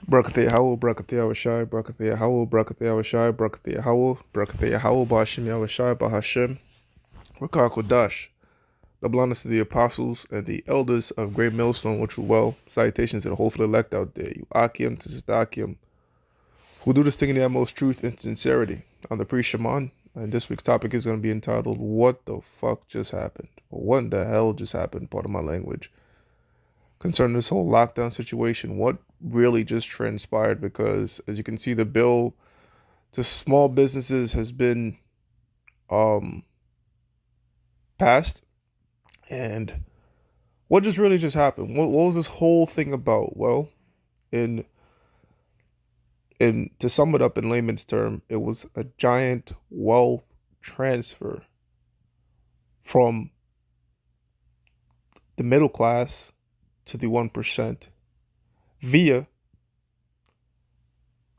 Brakathiya Howell, Brakathiya Awashai, Brakathiya Howell, Brakathiya Awashai, Brakathiya Howell, Brakathiya Howell, Bashim Awashai, Bahashem, Rakar Kodash, the blindness of the apostles and the elders of Great Millstone, which were well. Salutations to the hopeful elect out there. You Akim to Sister Akim, who do this thing in the utmost truth and sincerity. I'm the priest Shaman, and this week's topic is going to be entitled, What the Fuck Just Happened? Or What the Hell Just Happened, part of my language. Concerning this whole lockdown situation, what really just transpired? Because as you can see, the bill to small businesses has been um passed, and what just really just happened? What was this whole thing about? Well, in to sum it up in layman's term, it was a giant wealth transfer from the middle class to the 1% via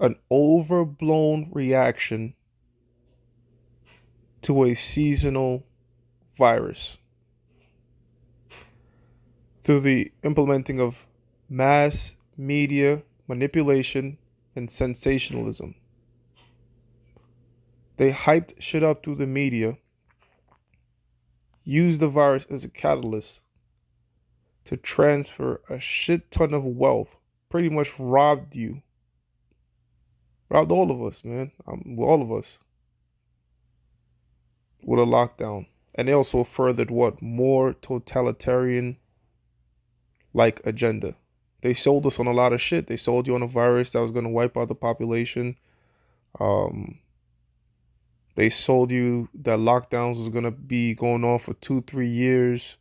an overblown reaction to a seasonal virus through the implementing of mass media manipulation and sensationalism. They hyped shit up through the media, used the virus as a catalyst to transfer a shit ton of wealth, pretty much robbed all of us, man, all of us, with a lockdown. And they also furthered what? More totalitarian like agenda. They sold us on a lot of shit. They sold you on a virus that was going to wipe out the population. Um, they sold you that lockdowns was going to be going on for 2, 3 years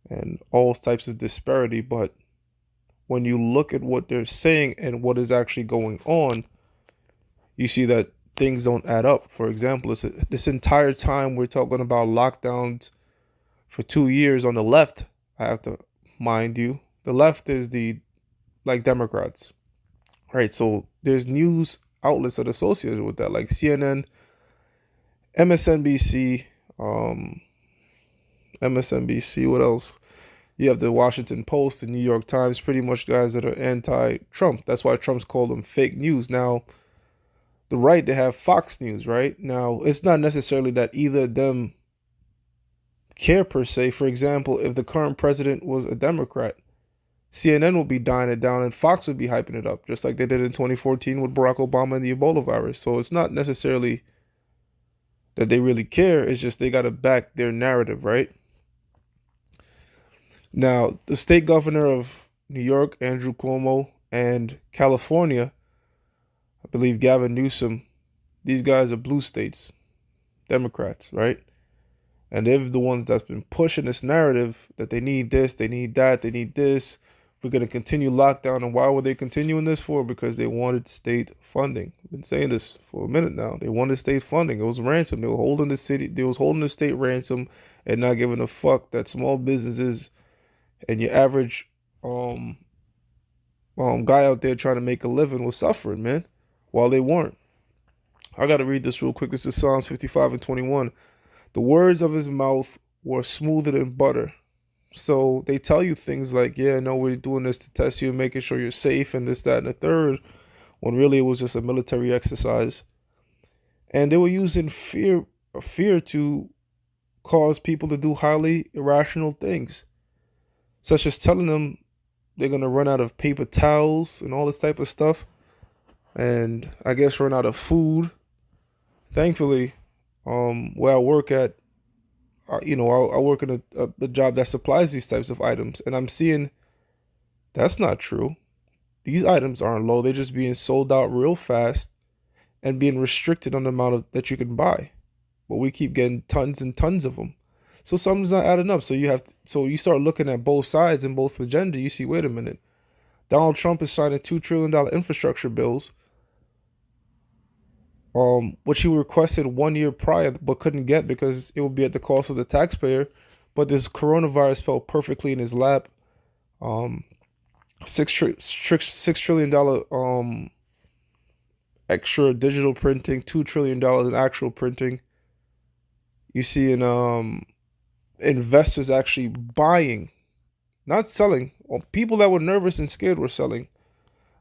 and all types of disparity. But when you look at what they're saying and what is actually going on, you see that things don't add up. For example, this entire time we're talking about lockdowns for 2 years on the left. I have to mind you, the left is the like Democrats, right? So there's news outlets that are associated with that, like CNN, MSNBC, um, MSNBC. What else? You have the Washington Post, the New York Times, pretty much guys that are anti-Trump. That's why Trump's called them fake news. Now, the right, they have Fox News, right? Now, it's not necessarily that either of them care per se. For example, if the current president was a Democrat, CNN would be dying it down and Fox would be hyping it up, just like they did in 2014 with Barack Obama and the Ebola virus. So it's not necessarily that they really care. It's just they got to back their narrative, right? Now, the state governor of New York, Andrew Cuomo, and California, I believe Gavin Newsom, these guys are blue states, Democrats, right? And they're the ones that's been pushing this narrative that they need this, they need that, they need this. We're going to continue lockdown. And why were they continuing this for? Because they wanted state funding. I've been saying this for a minute now. They wanted state funding. It was ransom. They were holding the city, they was holding the state ransom and not giving a fuck that small businesses and your average um guy out there trying to make a living was suffering, man, while they weren't. I got to read this real quick. This is Psalms 55 and 21. The words of his mouth were smoother than butter. So they tell you things like, yeah, no, we're doing this to test you and making sure you're safe and this, that, and the third, when really it was just a military exercise. And they were using fear to cause people to do highly irrational things, such as telling them they're going to run out of paper towels and all this type of stuff. And I guess run out of food. Thankfully, where I work at, I work in a job that supplies these types of items, and I'm seeing that's not true. These items aren't low; they're just being sold out real fast and being restricted on the amount of that you can buy. But we keep getting tons and tons of them, so something's not adding up. So you start looking at both sides and both agenda. You see, wait a minute, Donald Trump is signing $2 trillion infrastructure bills, which he requested 1 year prior but couldn't get because it would be at the cost of the taxpayer. But this coronavirus fell perfectly in his lap. Um, $6 trillion extra digital printing, $2 trillion in actual printing. You see, in investors actually buying not selling. People that were nervous and scared were selling.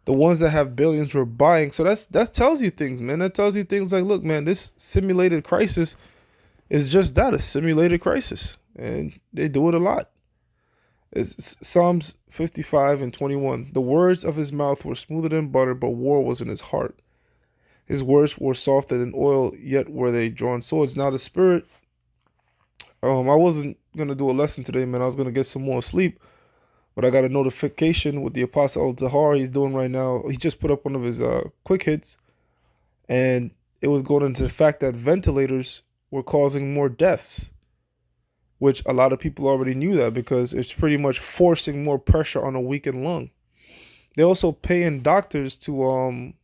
The ones that have billions were buying. So that tells you things, man. That tells you things like, look, man, this simulated crisis is just that, a simulated crisis. And they do it a lot. It's Psalms 55 and 21. The words of his mouth were smoother than butter, but war was in his heart. His words were softer than oil, yet were they drawn swords. Now the spirit, I wasn't gonna do a lesson today, man. I was gonna get some more sleep, but I got a notification with the Apostle Al Tahar he's doing right now. He just put up one of his quick hits, and it was going into the fact that ventilators were causing more deaths, which a lot of people already knew that because it's pretty much forcing more pressure on a weakened lung. They also paying doctors to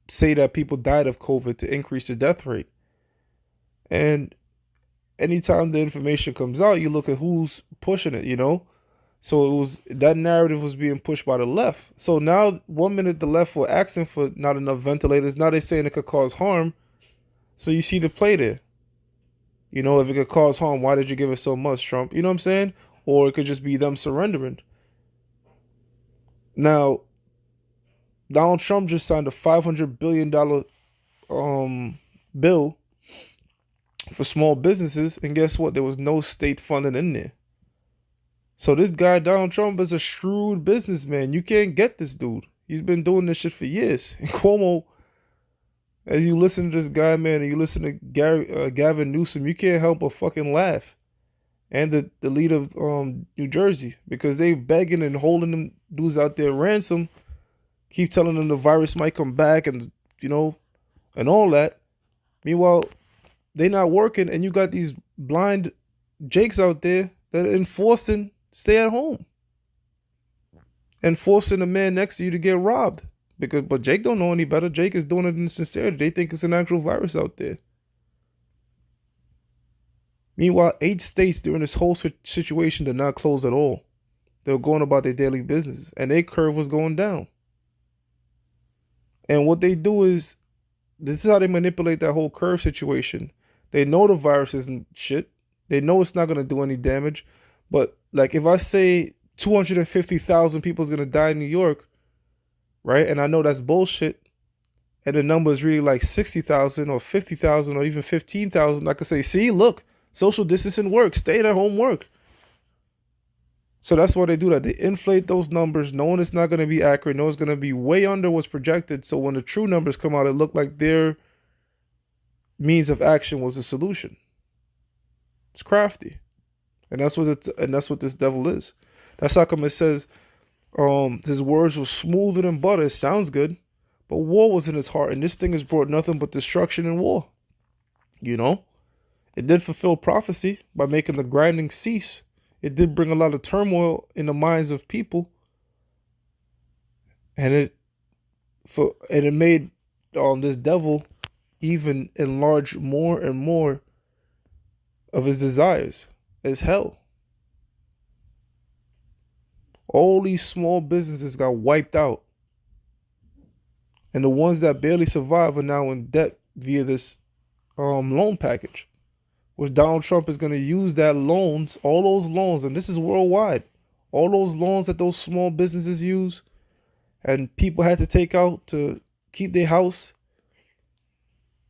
say that people died of COVID to increase the death rate. And anytime the information comes out, you look at who's pushing it, you know? So it was that narrative was being pushed by the left. So now 1 minute the left were asking for not enough ventilators. Now they're saying it could cause harm. So you see the play there. You know, if it could cause harm, why did you give it so much, Trump? You know what I'm saying? Or it could just be them surrendering. Now, Donald Trump just signed a $500 billion bill for small businesses. And guess what? There was no state funding in there. So this guy, Donald Trump, is a shrewd businessman. You can't get this dude. He's been doing this shit for years. And Cuomo, as you listen to this guy, man, and you listen to Gavin Newsom, you can't help but fucking laugh. And the leader of New Jersey, because they begging and holding them dudes out there ransom, keep telling them the virus might come back and, you know, and all that. Meanwhile, they not working, and you got these blind jakes out there that are enforcing stay at home and forcing the man next to you to get robbed. But Jake don't know any better. Jake is doing it in sincerity. They think it's an actual virus out there. Meanwhile, 8 states during this whole situation did not close at all. They were going about their daily business, and their curve was going down. And what they do is, this is how they manipulate that whole curve situation. They know the virus isn't shit. They know it's not going to do any damage. But like if I say 250,000 people is going to die in New York, right? And I know that's bullshit. And the number is really like 60,000 or 50,000 or even 15,000. I could say, see, look, social distancing works. Stay at home work. So that's why they do that. They inflate those numbers, knowing it's not going to be accurate, knowing it's going to be way under what's projected. So when the true numbers come out, it look like their means of action was a solution. It's crafty. And that's what this devil is. That's how come it says his words were smoother than butter. It sounds good. But war was in his heart, and this thing has brought nothing but destruction and war. You know? It did fulfill prophecy by making the grinding cease. It did bring a lot of turmoil in the minds of people. And it made this devil even enlarge more and more of his desires. As hell. All these small businesses got wiped out. And the ones that barely survive are now in debt via this loan package. Which Donald Trump is going to use that loans, all those loans, and this is worldwide. All those loans that those small businesses use and people had to take out to keep their house,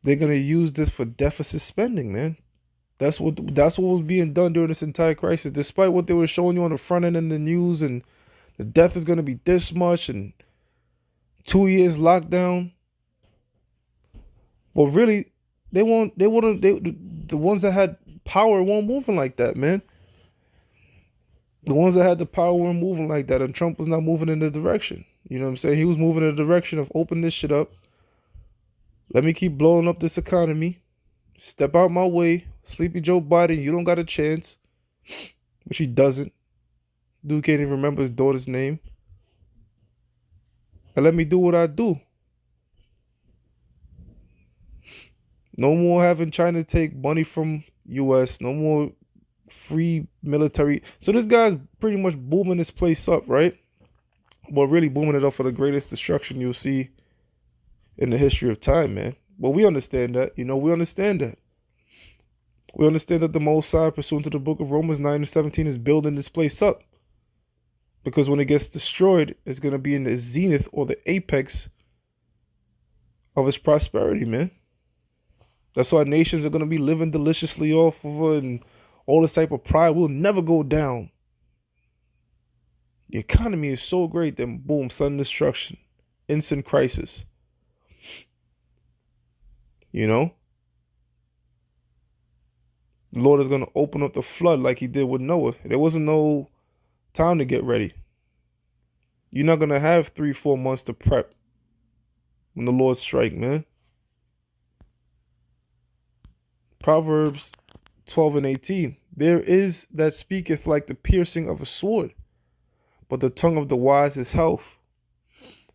they're going to use this for deficit spending, man. That's what was being done during this entire crisis. Despite what they were showing you on the front end in the news, and the death is going to be this much, and 2 years lockdown. But really, the ones that had power weren't moving like that, man. The ones that had the power weren't moving like that, and Trump was not moving in the direction. You know what I'm saying? He was moving in the direction of open this shit up. Let me keep blowing up this economy. Step out my way. Sleepy Joe Biden, you don't got a chance. Which he doesn't. Dude can't even remember his daughter's name. And let me do what I do. No more having China take money from US. No more free military. So this guy's pretty much booming this place up, right? Well, really booming it up for the greatest destruction you'll see in the history of time, man. Well, we understand that. You know, we understand that. We understand that the Most High, pursuant to the book of Romans 9 and 17, is building this place up. Because when it gets destroyed, it's going to be in the zenith or the apex of its prosperity, man. That's why nations are going to be living deliciously off of it and all this type of pride will never go down. The economy is so great, then boom, sudden destruction, instant crisis. You know? The Lord is going to open up the flood like he did with Noah. There wasn't no time to get ready. You're not going to have 3-4 months to prep when the Lord strike, man. Proverbs 12 and 18. There is that speaketh like the piercing of a sword, but the tongue of the wise is health.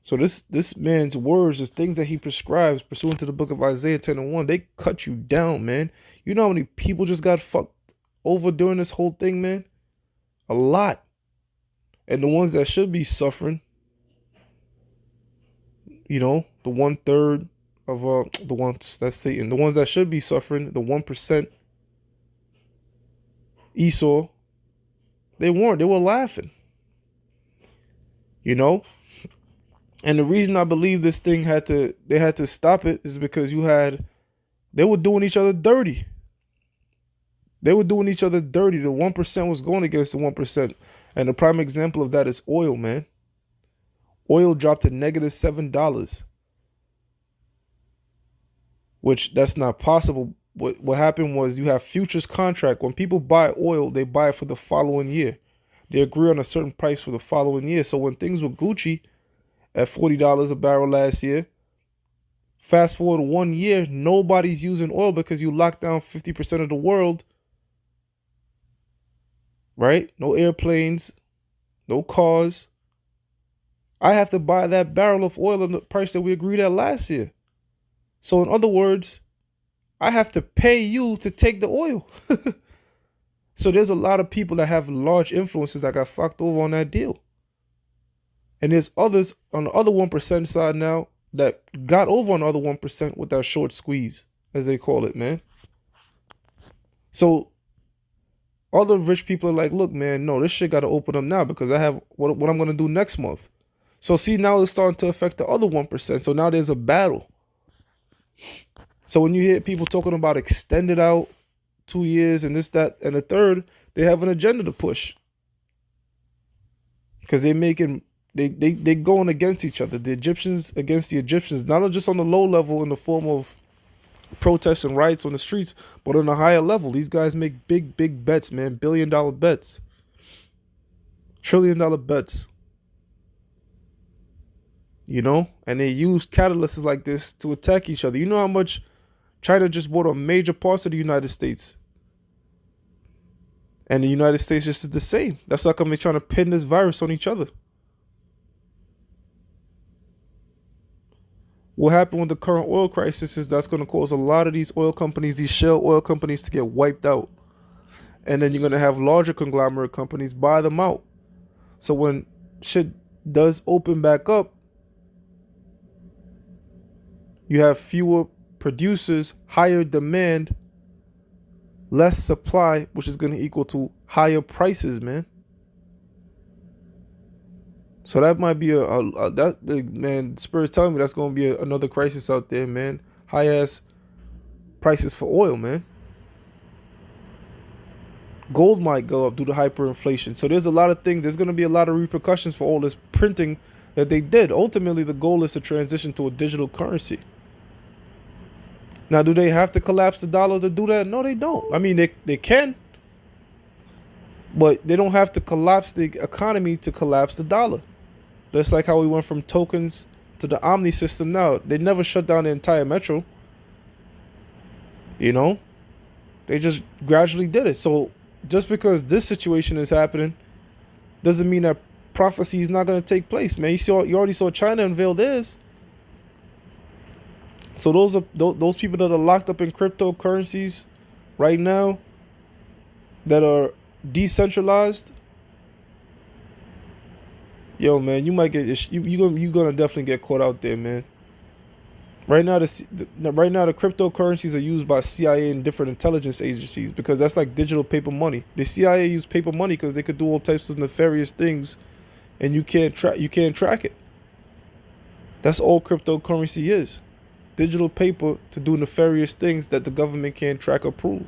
So this man's words, is things that he prescribes pursuant to the book of Isaiah 10 and 1, they cut you down, man. You know how many people just got fucked over during this whole thing, man? A lot. And the ones that should be suffering, you know, the 1/3 of the ones that's Satan, the ones that should be suffering, the 1%, Esau, they weren't. They were laughing. You know? And the reason I believe this thing they had to stop it is because they were doing each other dirty. They were doing each other dirty. The 1% was going against the 1%. And the prime example of that is oil, man. Oil dropped to -$7, which that's not possible. What happened was you have futures contract. When people buy oil, they buy it for the following year. They agree on a certain price for the following year. So when things were Gucci at $40 a barrel last year, fast forward 1 year, nobody's using oil because you locked down 50% of the world, right? No airplanes, no cars. I have to buy that barrel of oil at the price that we agreed at last year. So in other words, I have to pay you to take the oil. So there's a lot of people that have large influences that got fucked over on that deal. And there's others on the other 1% side now that got over on the other 1% with that short squeeze, as they call it, man. So other rich people are like, look, man, no, this shit got to open up now because I have what I'm going to do next month. So see, now it's starting to affect the other 1%. So now there's a battle. So when you hear people talking about extended out 2 years and this, that, and the third, they have an agenda to push. Because they going against each other. The Egyptians against the Egyptians, not just on the low level in the form of protests and riots on the streets, but on a higher level. These guys make big bets, man. $billion bets. $1 trillion bets. You know? And they use catalysts like this to attack each other. You know how much China just bought on major parts of the United States? And the United States just is the same. That's how come they're trying to pin this virus on each other. What happened with the current oil crisis is that's going to cause a lot of these oil companies, these shale oil companies, to get wiped out. And then you're going to have larger conglomerate companies buy them out. So when shit does open back up, you have fewer producers, higher demand, less supply, which is going to equal to higher prices, man. So that might be man, Spirit's telling me that's going to be another crisis out there, man. High ass prices for oil, man. Gold might go up due to hyperinflation. So there's a lot of things. There's going to be a lot of repercussions for all this printing that they did. Ultimately, the goal is to transition to a digital currency. Now, do they have to collapse the dollar to do that? No, they don't. I mean, they can. But they don't have to collapse the economy to collapse the dollar. Just like how we went from tokens to the Omni system now. They never shut down the entire metro. You know? They just gradually did it. So just because this situation is happening doesn't mean that prophecy is not going to take place, man. You already saw China unveil theirs. So those people that are locked up in cryptocurrencies right now that are decentralized, yo, man, you might get you're gonna definitely get caught out there, man. Right now, right now the cryptocurrencies are used by CIA and different intelligence agencies because that's like digital paper money. The CIA use paper money because they could do all types of nefarious things, and you can't track it. That's all cryptocurrency is: digital paper to do nefarious things that the government can't track or prove.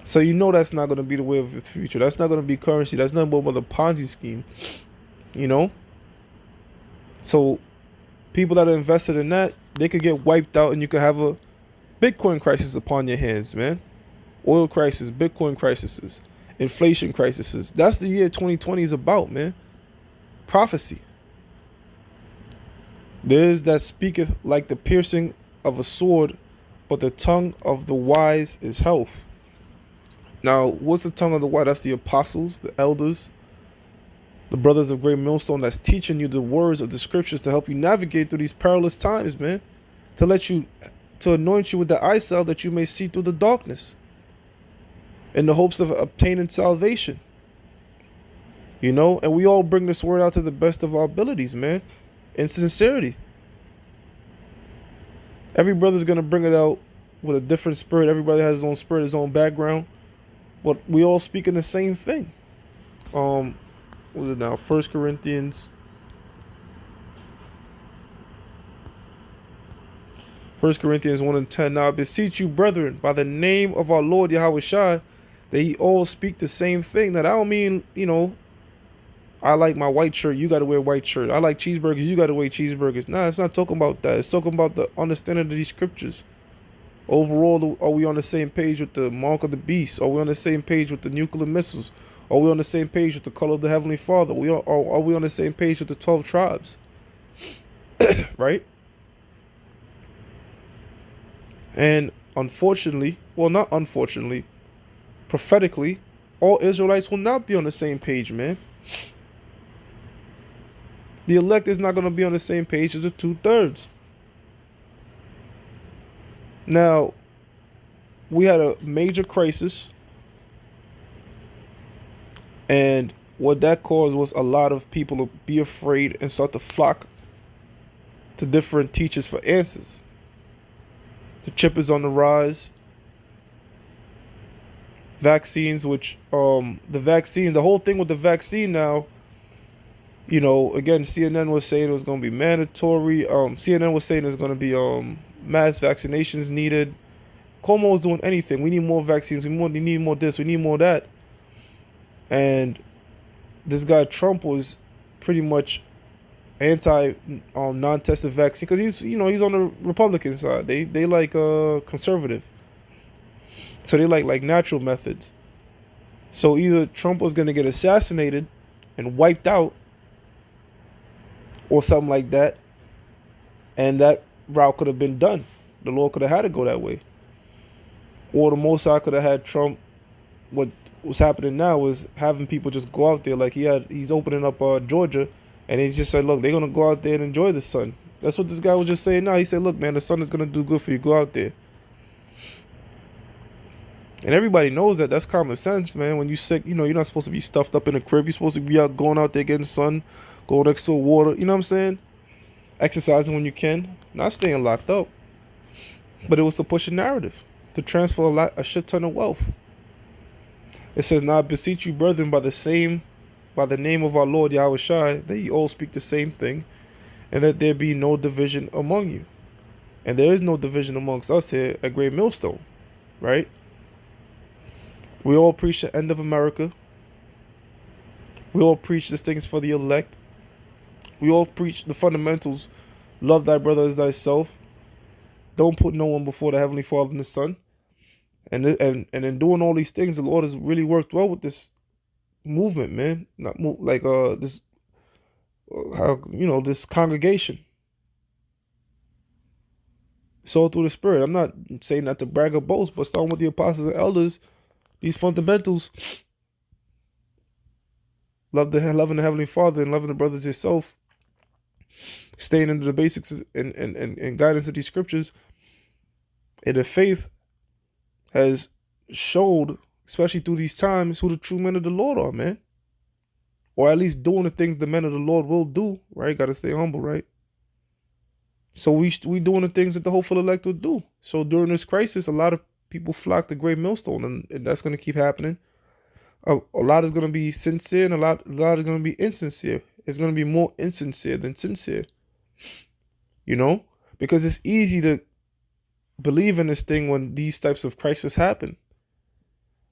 So you know that's not going to be the way of the future. That's not going to be currency. That's nothing but a Ponzi scheme. You know. So people that are invested in that, they could get wiped out, and you could have a Bitcoin crisis upon your hands, man. Oil crisis, Bitcoin crises, inflation crises. That's the year 2020 is about, man. Prophecy. There's that speaketh like the piercing of a sword, but the tongue of the wise is health. Now, what's the tongue of the wise? That's the apostles, the elders, the brothers of great millstone that's teaching you the words of the scriptures to help you navigate through these perilous times, man. To let you, to anoint you with the eye salve that you may see through the darkness in the hopes of obtaining salvation. You know, and we all bring this word out to the best of our abilities, man, in sincerity. Every brother's gonna bring it out with a different spirit. Everybody has his own spirit, his own background, but we all speaking the same thing. What is it now? First Corinthians 1:10. Now I beseech you, brethren, by the name of our Lord Yahweh Shai, that ye all speak the same thing. That I don't mean, I like my white shirt, you gotta wear white shirt. I like cheeseburgers, you gotta wear cheeseburgers. Nah, it's not talking about that. It's talking about the understanding of these scriptures. Overall, are we on the same page with the mark of the beast? Are we on the same page with the nuclear missiles? Are we on the same page with the color of the Heavenly Father? Are we on the same page with the 12 tribes? Right? And unfortunately, well, not unfortunately, prophetically, all Israelites will not be on the same page, man. The elect is not going to be on the same page as the 2/3. Now, we had a major crisis, and what that caused was a lot of people to be afraid and start to flock to different teachers for answers. The chip is on the rise. Vaccines, which the whole thing with the vaccine now, again, CNN was saying it was going to be mandatory. CNN was saying there's going to be mass vaccinations needed. Cuomo was doing anything. We need more vaccines. We need more this. We need more that. And this guy Trump was pretty much anti non-tested vaccine because he's on the Republican side. They like conservative, so they like natural methods. So either Trump was going to get assassinated and wiped out, or something like that, and that route could have been done. The Lord could have had to go that way, or the Mossad could have had Trump. What was happening now was having people just go out there like he's opening up Georgia, and he just said, look, they're gonna go out there and enjoy the sun. That's what this guy was just saying now. He said, look, man, the sun is gonna do good for you. Go out there. And everybody knows that. That's common sense, man. When you're sick, you're not supposed to be stuffed up in a crib. You're supposed to be going out there getting sun, going next to water. You know what I'm saying? Exercising when you can, not staying locked up. But it was to push a narrative, to transfer a shit ton of wealth. It says, now I beseech you, brethren, by the name of our Lord Yahweh Shai, that ye all speak the same thing, and that there be no division among you. And there is no division amongst us here at Great Millstone, right? We all preach the end of America. We all preach this thing is for the elect. We all preach the fundamentals. Love thy brother as thyself. Don't put no one before the Heavenly Father and the Son. And in doing all these things, the Lord has really worked well with this movement, man. Not like this this congregation. It's all through the Spirit. I'm not saying that to brag or boast, but starting with the apostles and elders, these fundamentals, loving the Heavenly Father and loving the brothers yourself, staying into the basics and guidance of these scriptures, and the faith has showed, especially through these times, who the true men of the Lord are, man. Or at least doing the things the men of the Lord will do, right? Gotta stay humble, right? So we doing the things that the hopeful elect will do. So during this crisis, a lot of people flock to Great Millstone, and that's going to keep happening. A lot is going to be sincere, and a lot is going to be insincere. It's going to be more insincere than sincere, you know, because it's easy to believe in this thing when these types of crises happen,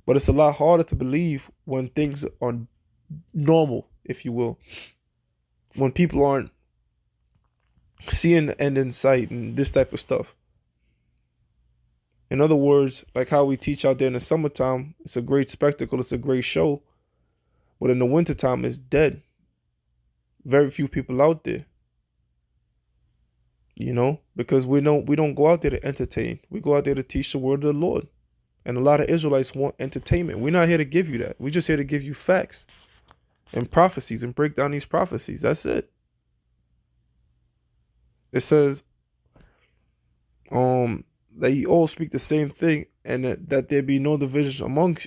but it's a lot harder to believe when things are normal, if you will, when people aren't seeing the end in sight and this type of stuff. In other words, like how we teach out there in the summertime, it's a great spectacle, it's a great show, but in the wintertime, it's dead. Very few people out there, because we don't go out there to entertain. We go out there to teach the word of the Lord. And a lot of Israelites want entertainment. We're not here to give you that. We're just here to give you facts and prophecies and break down these prophecies. That's it. It says that ye all speak the same thing, and that there be no divisions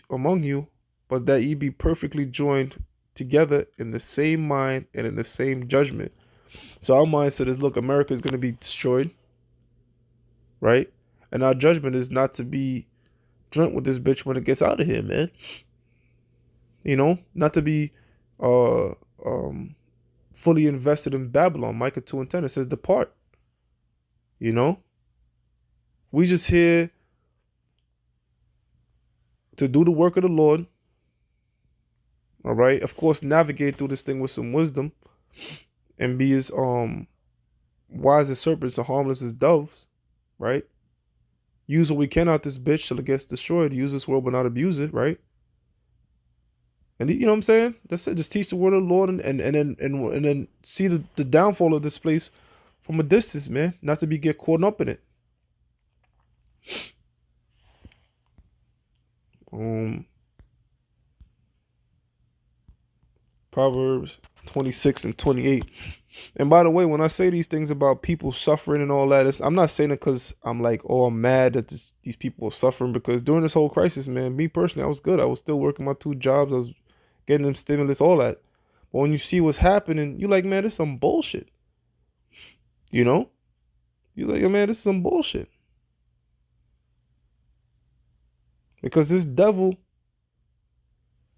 among you, but that ye be perfectly joined together in the same mind and in the same judgment. So our mindset is, look, America is going to be destroyed, right? And our judgment is not to be drunk with this bitch when it gets out of here, man. Not to be uh um fully invested in Babylon. Micah 2:10, it says, depart. You know, we just here to do the work of the Lord. All right. Of course, navigate through this thing with some wisdom and be as wise as serpents and harmless as doves, right? Use what we can out this bitch till it gets destroyed. Use this world but not abuse it, right? And you know what I'm saying? That's it. Just teach the word of the Lord, and then see the downfall of this place from a distance, man. Not to get caught up in it. Proverbs 26 and 28. And by the way, when I say these things about people suffering and all that, I'm not saying it because I'm like, oh, I'm mad that these people are suffering. Because during this whole crisis, man, me personally, I was good. I was still working my 2 jobs. I was getting them stimulus, all that. But when you see what's happening, you're like, man, this is some bullshit. You know? You're like, man, this is some bullshit. Because this devil,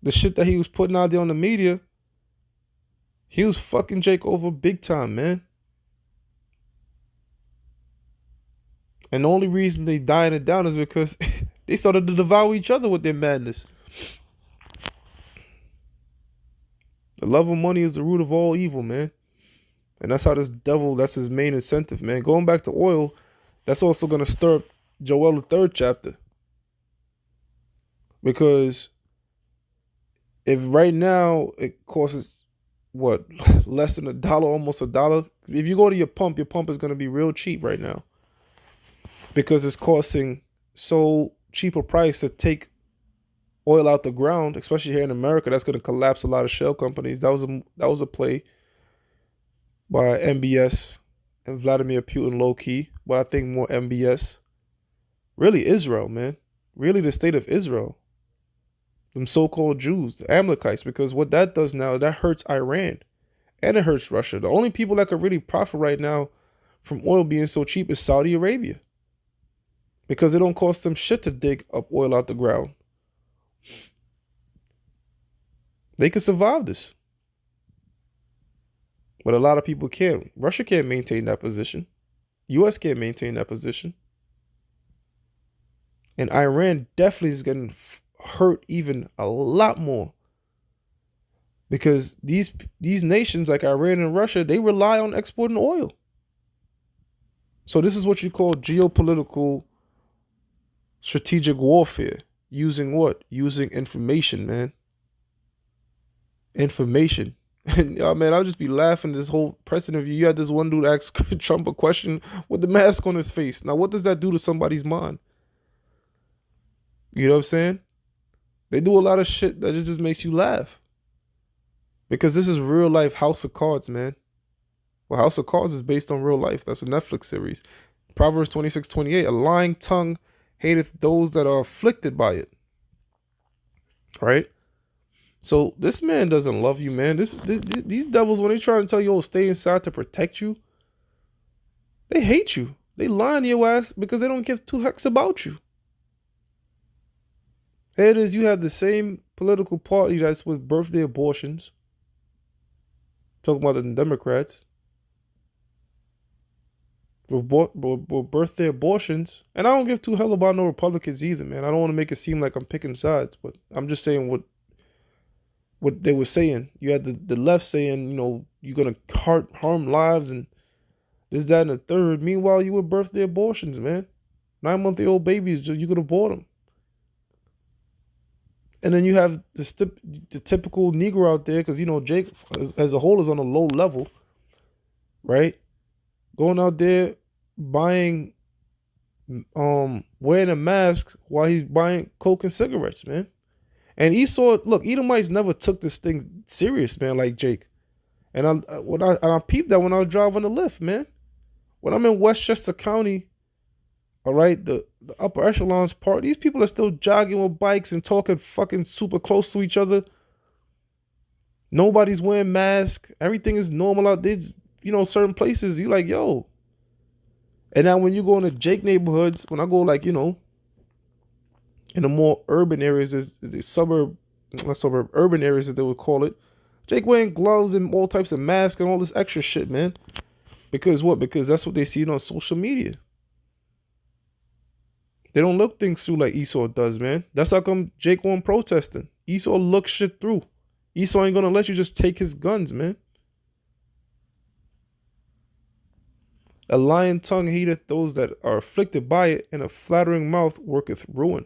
the shit that he was putting out there on the media, he was fucking Jake over big time, man. And the only reason they dying it down is because they started to devour each other with their madness. The love of money is the root of all evil, man. And that's how this devil, that's his main incentive, man. Going back to oil, that's also going to stir up Joel, the 3rd chapter. Because if right now it costs, what, less than $1, almost $1. If you go to your pump is going to be real cheap right now. Because it's costing so cheap a price to take oil out the ground, especially here in America. That's going to collapse a lot of shell companies. That was a play by MBS and Vladimir Putin, low key, but I think more MBS. Really Israel, man. Really the state of Israel. Them so-called Jews, the Amalekites, because what that does now, that hurts Iran and it hurts Russia. The only people that could really profit right now from oil being so cheap is Saudi Arabia. Because it don't cost them shit to dig up oil out the ground. They can survive this. But a lot of people can't. Russia can't maintain that position. US can't maintain that position. And Iran definitely is getting hurt even a lot more. Because these nations like Iran and Russia, they rely on exporting oil. So this is what you call geopolitical strategic warfare. Using what? Using information, man. Information. And man, I'll just be laughing this whole press interview. You had this one dude ask Trump a question with the mask on his face. Now, what does that do to somebody's mind? You know what I'm saying? They do a lot of shit that just makes you laugh. Because this is real life House of Cards, man. Well, House of Cards is based on real life. That's a Netflix series. Proverbs 26:28. A lying tongue hateth those that are afflicted by it. Right? So this man doesn't love you, man. These devils, when they try to tell you, oh, stay inside to protect you, They hate you. They lying to your ass because they don't give two hecks about you. Here it is, you have the same political party that's with birthday abortions, talking about the Democrats, with birthday abortions. And I don't give two hell about no Republicans either, man. I don't want to make it seem like I'm picking sides, but I'm just saying what they were saying. You had the left saying, you're gonna harm lives and this, that, and the third. Meanwhile, you with birthday abortions, man. 9-month-old babies, you could abort them. And then you have the typical Negro out there, because Jake as a whole is on a low level, right? Going out there buying, wearing a mask while he's buying coke and cigarettes, man. And Esau, look, Edomites never took this thing serious, man, like Jake. And I peeped that when I was driving the lift, man. When I'm in Westchester County, all right, the upper echelons part, these people are still jogging with bikes and talking fucking super close to each other. Nobody's wearing masks. Everything is normal out there. Certain places, you like, yo. And now when you go into Jake neighborhoods, when I go like, in the more urban areas, the urban areas as they would call it, Jake wearing gloves and all types of masks and all this extra shit, man. Because what? Because that's what they see on social media. They don't look things through like Esau does, man. That's how come Jake won't protesting. Esau looks shit through. Esau ain't gonna let you just take his guns, man. A lying tongue hateth those that are afflicted by it, and a flattering mouth worketh ruin.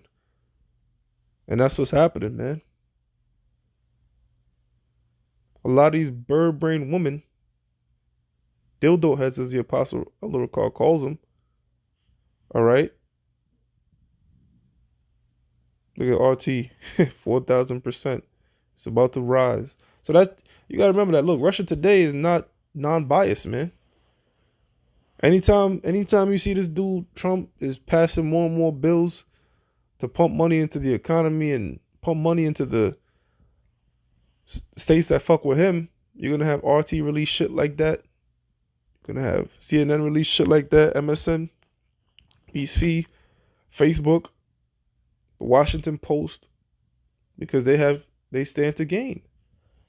And that's what's happening, man. A lot of these bird-brained women, dildo heads as the apostle Al-Rukal calls them, all right? Look at RT, 4,000%. It's about to rise. So that you gotta remember that. Look, Russia Today is not non-biased, man. Anytime you see this dude Trump is passing more and more bills to pump money into the economy and pump money into the states that fuck with him, you're gonna have RT release shit like that. You're gonna have CNN release shit like that, MSN, BC, Facebook, the Washington Post, because they stand to gain.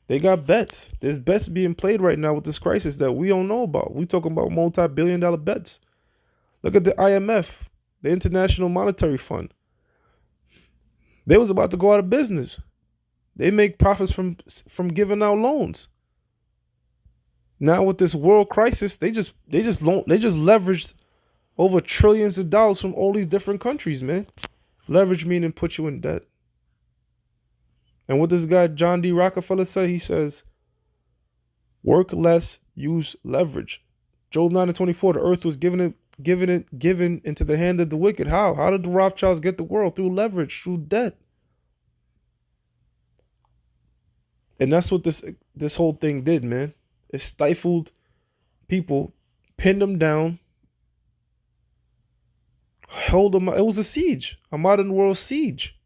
They got bets. There's bets being played right now with this crisis that we don't know about. We talking about multi-billion-dollar bets. Look at the IMF, the International Monetary Fund. They was about to go out of business. They make profits from giving out loans. Now with this world crisis, they just leveraged over trillions of dollars from all these different countries, man. Leverage meaning put you in debt. And what this guy John D. Rockefeller say? He says, work less, use leverage. Job 9:24, the earth was given into the hand of the wicked. How? How did the Rothschilds get the world? Through leverage, through debt. And that's what this whole thing did, man. It stifled people, pinned them down, held them. It was a siege, a modern world siege.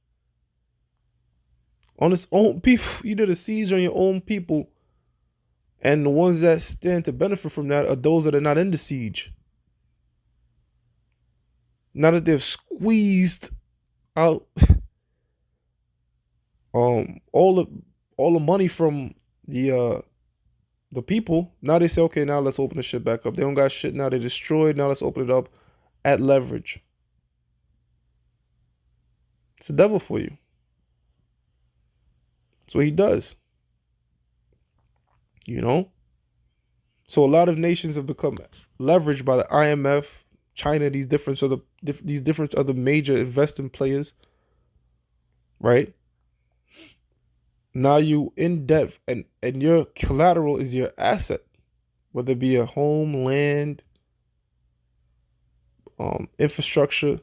On its own people, you did a siege on your own people. And the ones that stand to benefit from that are those that are not in the siege. Now that they've squeezed out all the money from the people, now they say, okay, now let's open the shit back up. They don't got shit now. They destroyed. Now let's open it up at leverage. It's the devil for you. That's what he does. So a lot of nations have become leveraged by the IMF, China, these different other major investing players, right? Now you in debt, and your collateral is your asset, whether it be a home, land, infrastructure.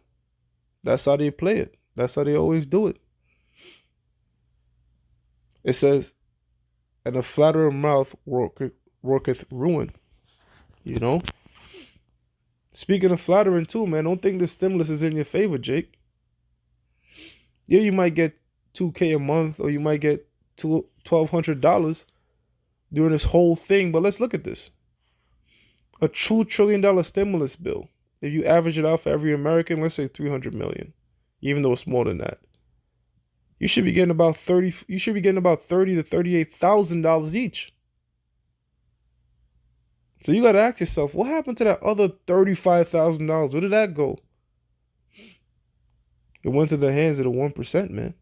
That's how they play it. That's how they always do it. It says, and a flatterer mouth worketh ruin. Speaking of flattering too, man, don't think the stimulus is in your favor, Jake. Yeah, you might get $2K a month, or you might get $1,200 during this whole thing, but let's look at this. A $2 trillion stimulus bill. If you average it out for every American, let's say 300 million, even though it's more than that, you should be getting about 30. You should be getting about $30,000 to $38,000 each. So you got to ask yourself, what happened to that other $35,000? Where did that go? It went to the hands of the 1%, man.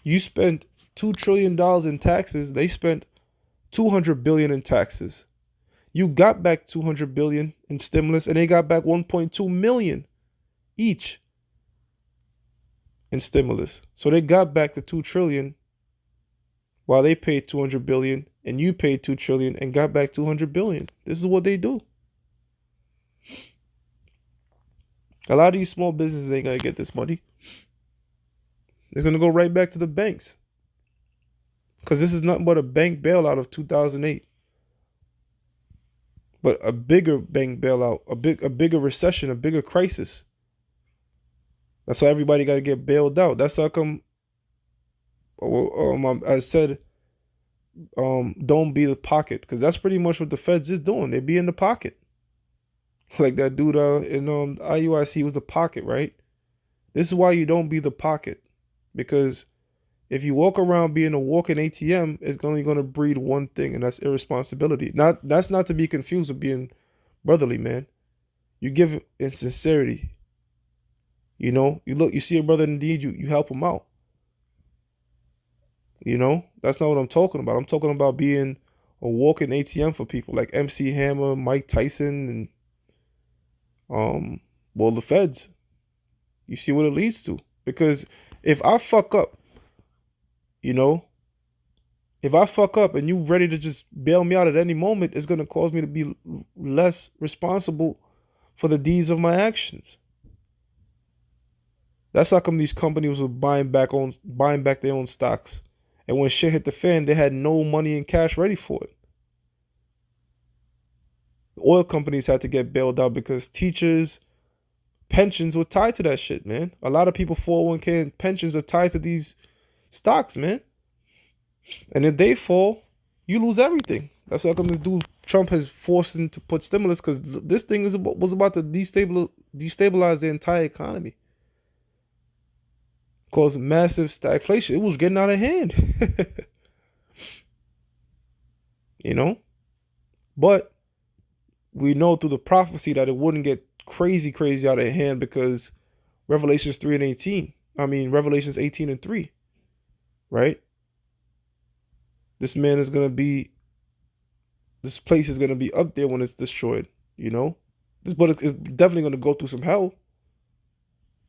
You spent $2 trillion in taxes. They spent 200 billion in taxes. You got back 200 billion in stimulus, and they got back 1.2 million each in stimulus. So they got back the 2 trillion while they paid 200 billion and you paid 2 trillion and got back 200 billion. This is what they do. A lot of these small businesses ain't gonna get this money. It's gonna go right back to the banks. Because this is nothing but a bank bailout of 2008. But a bigger bank bailout, a bigger recession, a bigger crisis. That's why everybody got to get bailed out. That's how come I said don't be the pocket, because that's pretty much what the Feds is doing. They be in the pocket. Like that dude in IUIC was the pocket, right? This is why you don't be the pocket, because if you walk around being a walking ATM, it's only going to breed one thing, and that's irresponsibility. That's not to be confused with being brotherly, man. You give it in sincerity. You know, you see a brother in need, you help him out. You know, that's not what I'm talking about. I'm talking about being a walking ATM for people like MC Hammer, Mike Tyson, and well, the Feds. You see what it leads to. Because if I fuck up, you know, if I fuck up and you ready to just bail me out at any moment, it's gonna cause me to be less responsible for the deeds of my actions. That's how come these companies were buying back their own stocks. And when shit hit the fan, they had no money in cash ready for it. The oil companies had to get bailed out because teachers' pensions were tied to that shit, man. A lot of people 401k and pensions are tied to these stocks, man. And if they fall, you lose everything. That's how come this dude Trump has forced him to put stimulus, because this thing was about to destabilize the entire economy. Cause massive stagflation. It was getting out of hand. You know? But we know through the prophecy that it wouldn't get crazy out of hand, because Revelations 3 and 18. I mean, Revelations 18 and 3. Right? This place is going to be up there when it's destroyed. You know? But it's definitely going to go through some hell.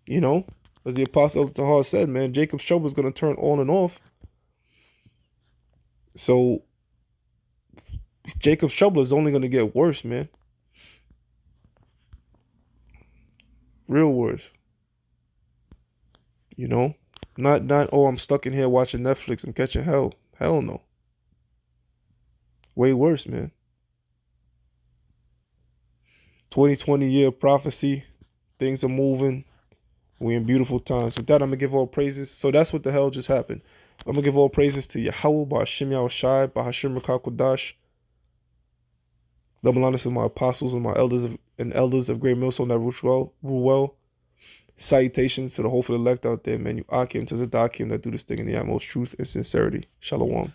You know? As the Apostle Tahar said, man, Jacob's trouble is going to turn on and off. So Jacob's trouble is only going to get worse, man. Real worse. You know? Not, oh, I'm stuck in here watching Netflix, I'm catching hell. Hell no. Way worse, man. 2020 year prophecy. Things are moving. We in beautiful times. With that, I'm going to give all praises. So that's what the hell just happened. I'm going to give all praises to Yahweh, Ba'Hashem Yahushai, Ba'Hashem Rakakodash. Double honors to my apostles and my elders of Great Millstone that rule well. Salutations to the whole for the elect out there, man. You Akim to Zadakim that do this thing in the utmost truth and sincerity. Shalom.